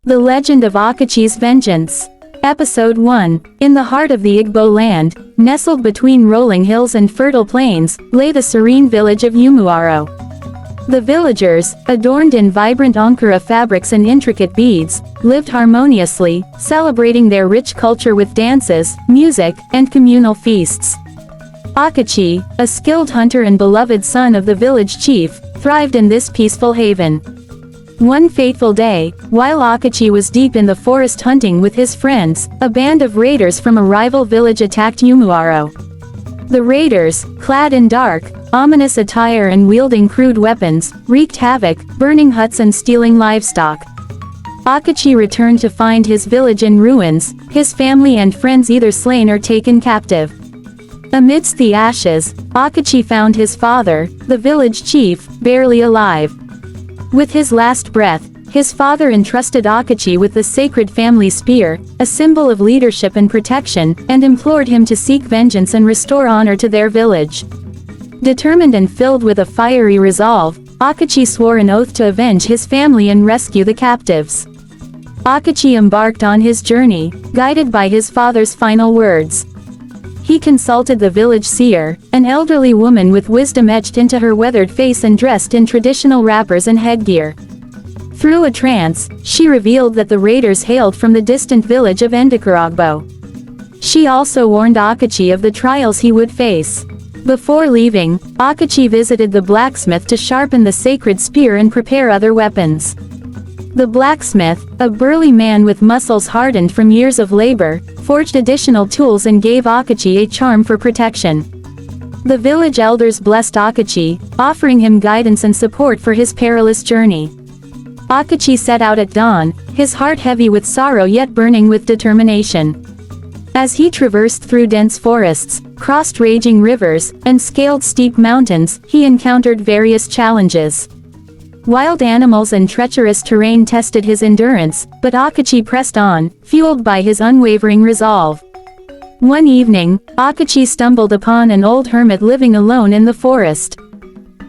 The Legend of Akachi's Vengeance. Episode 1. In the heart of the Igbo land, nestled between rolling hills and fertile plains, lay the serene village of Umuaro. The villagers, adorned in vibrant Ankara fabrics and intricate beads, lived harmoniously, celebrating their rich culture with dances, music, and communal feasts. Akachi, a skilled hunter and beloved son of the village chief, thrived in this peaceful haven. One fateful day, while Akachi was deep in the forest hunting with his friends, a band of raiders from a rival village attacked Umuaro. The raiders, clad in dark, ominous attire and wielding crude weapons, wreaked havoc, burning huts and stealing livestock. Akachi returned to find his village in ruins, his family and friends either slain or taken captive. Amidst the ashes, Akachi found his father, the village chief, barely alive. With his last breath, his father entrusted Akachi with the sacred family spear, a symbol of leadership and protection, and implored him to seek vengeance and restore honor to their village. Determined and filled with a fiery resolve, Akachi swore an oath to avenge his family and rescue the captives. Akachi embarked on his journey, guided by his father's final words. He consulted the village seer, an elderly woman with wisdom etched into her weathered face and dressed in traditional wrappers and headgear. Through a trance, she revealed that the raiders hailed from the distant village of Ndikaragbo. She also warned Akachi of the trials he would face. Before leaving, Akachi visited the blacksmith to sharpen the sacred spear and prepare other weapons. The blacksmith, a burly man with muscles hardened from years of labor, forged additional tools and gave Akachi a charm for protection. The village elders blessed Akachi, offering him guidance and support for his perilous journey. Akachi set out at dawn, his heart heavy with sorrow yet burning with determination. As he traversed through dense forests, crossed raging rivers, and scaled steep mountains, he encountered various challenges. Wild animals and treacherous terrain tested his endurance, but Akachi pressed on, fueled by his unwavering resolve. One evening, Akachi stumbled upon an old hermit living alone in the forest.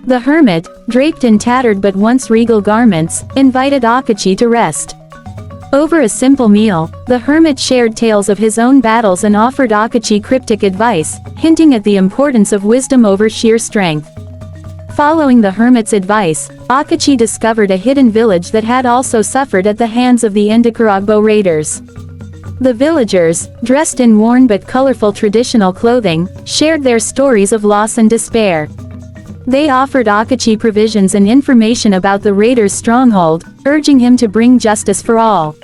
The hermit, draped in tattered but once regal garments, invited Akachi to rest. Over a simple meal, the hermit shared tales of his own battles and offered Akachi cryptic advice, hinting at the importance of wisdom over sheer strength. Following the hermit's advice, Akachi discovered a hidden village that had also suffered at the hands of the Ndikaragbo raiders. The villagers, dressed in worn but colorful traditional clothing, shared their stories of loss and despair. They offered Akachi provisions and information about the raiders' stronghold, urging him to bring justice for all.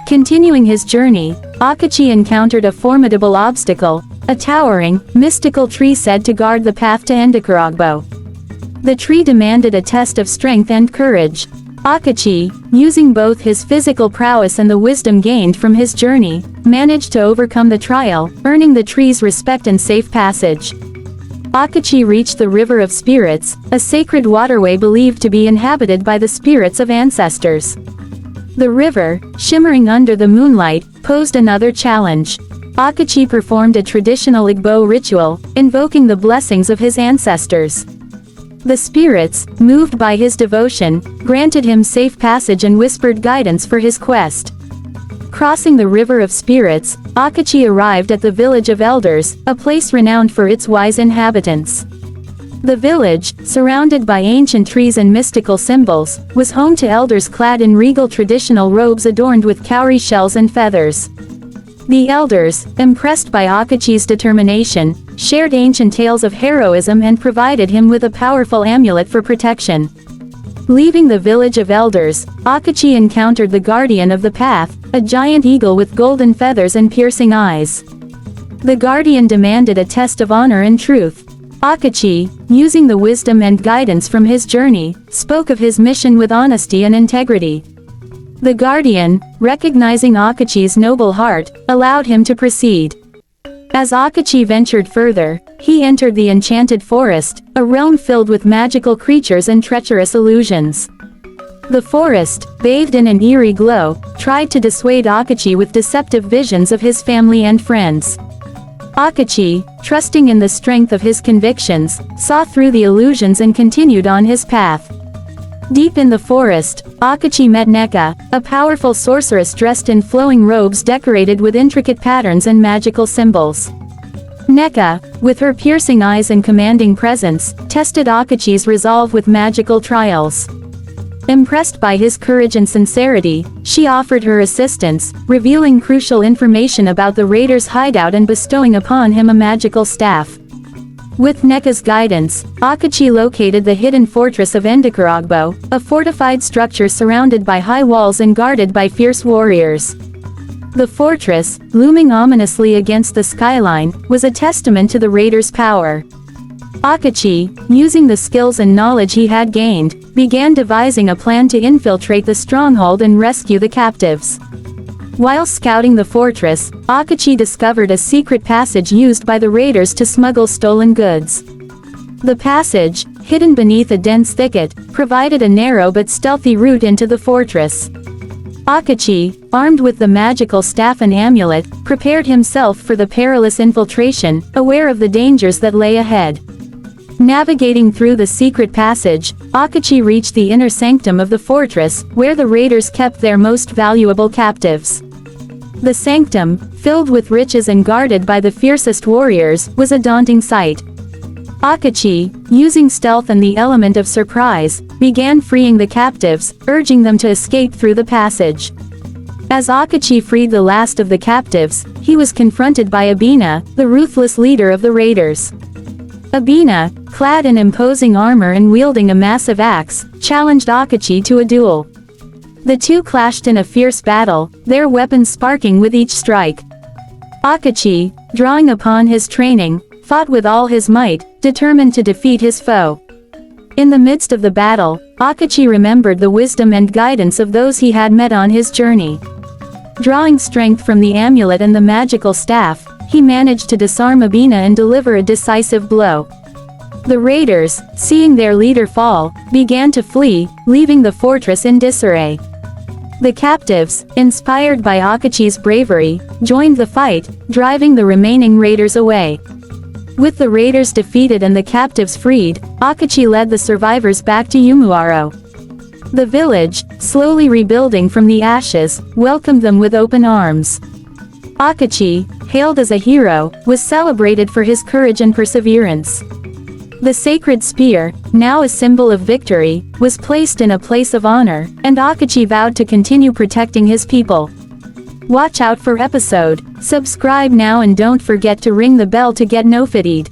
Continuing his journey, Akachi encountered a formidable obstacle, a towering, mystical tree said to guard the path to Ndikaragbo. The tree demanded a test of strength and courage. Akachi, using both his physical prowess and the wisdom gained from his journey, managed to overcome the trial, earning the tree's respect and safe passage. Akachi reached the River of Spirits, a sacred waterway believed to be inhabited by the spirits of ancestors. The river, shimmering under the moonlight, posed another challenge. Akachi performed a traditional Igbo ritual, invoking the blessings of his ancestors. The spirits, moved by his devotion, granted him safe passage and whispered guidance for his quest. Crossing the River of Spirits, Akachi arrived at the village of elders, a place renowned for its wise inhabitants. The village, surrounded by ancient trees and mystical symbols, was home to elders clad in regal traditional robes adorned with cowrie shells and feathers. The elders, impressed by Akachi's determination, shared ancient tales of heroism and provided him with a powerful amulet for protection. Leaving the village of elders, Akachi encountered the guardian of the path, a giant eagle with golden feathers and piercing eyes. The guardian demanded a test of honor and truth. Akachi, using the wisdom and guidance from his journey, spoke of his mission with honesty and integrity. The guardian, recognizing Akachi's noble heart, allowed him to proceed. As Akachi ventured further, he entered the enchanted forest, a realm filled with magical creatures and treacherous illusions. The forest, bathed in an eerie glow, tried to dissuade Akachi with deceptive visions of his family and friends. Akachi, trusting in the strength of his convictions, saw through the illusions and continued on his path. Deep in the forest, Akachi met Neko, a powerful sorceress dressed in flowing robes decorated with intricate patterns and magical symbols. Neko, with her piercing eyes and commanding presence, tested Akachi's resolve with magical trials. Impressed by his courage and sincerity, she offered her assistance, revealing crucial information about the raiders' hideout and bestowing upon him a magical staff. With Neko's guidance, Akachi located the hidden fortress of Endikaragbo, a fortified structure surrounded by high walls and guarded by fierce warriors. The fortress, looming ominously against the skyline, was a testament to the raiders' power. Akachi, using the skills and knowledge he had gained, began devising a plan to infiltrate the stronghold and rescue the captives. While scouting the fortress, Akachi discovered a secret passage used by the raiders to smuggle stolen goods. The passage, hidden beneath a dense thicket, provided a narrow but stealthy route into the fortress. Akachi, armed with the magical staff and amulet, prepared himself for the perilous infiltration, aware of the dangers that lay ahead. Navigating through the secret passage, Akachi reached the inner sanctum of the fortress, where the raiders kept their most valuable captives. The sanctum, filled with riches and guarded by the fiercest warriors, was a daunting sight. Akachi, using stealth and the element of surprise, began freeing the captives, urging them to escape through the passage. As Akachi freed the last of the captives, he was confronted by Abina, the ruthless leader of the raiders. Abina, clad in imposing armor and wielding a massive axe, challenged Akachi to a duel. The two clashed in a fierce battle, their weapons sparking with each strike. Akachi, drawing upon his training, fought with all his might, determined to defeat his foe. In the midst of the battle, Akachi remembered the wisdom and guidance of those he had met on his journey. Drawing strength from the amulet and the magical staff, he managed to disarm Abina and deliver a decisive blow. The raiders, seeing their leader fall, began to flee, leaving the fortress in disarray. The captives, inspired by Akachi's bravery, joined the fight, driving the remaining raiders away. With the raiders defeated and the captives freed, Akachi led the survivors back to Yumuaro. The village, slowly rebuilding from the ashes, welcomed them with open arms. Akachi, hailed as a hero, was celebrated for his courage and perseverance. The sacred spear, now a symbol of victory, was placed in a place of honor, and Akachi vowed to continue protecting his people. Watch out for episode. Subscribe now and don't forget to ring the bell to get notified.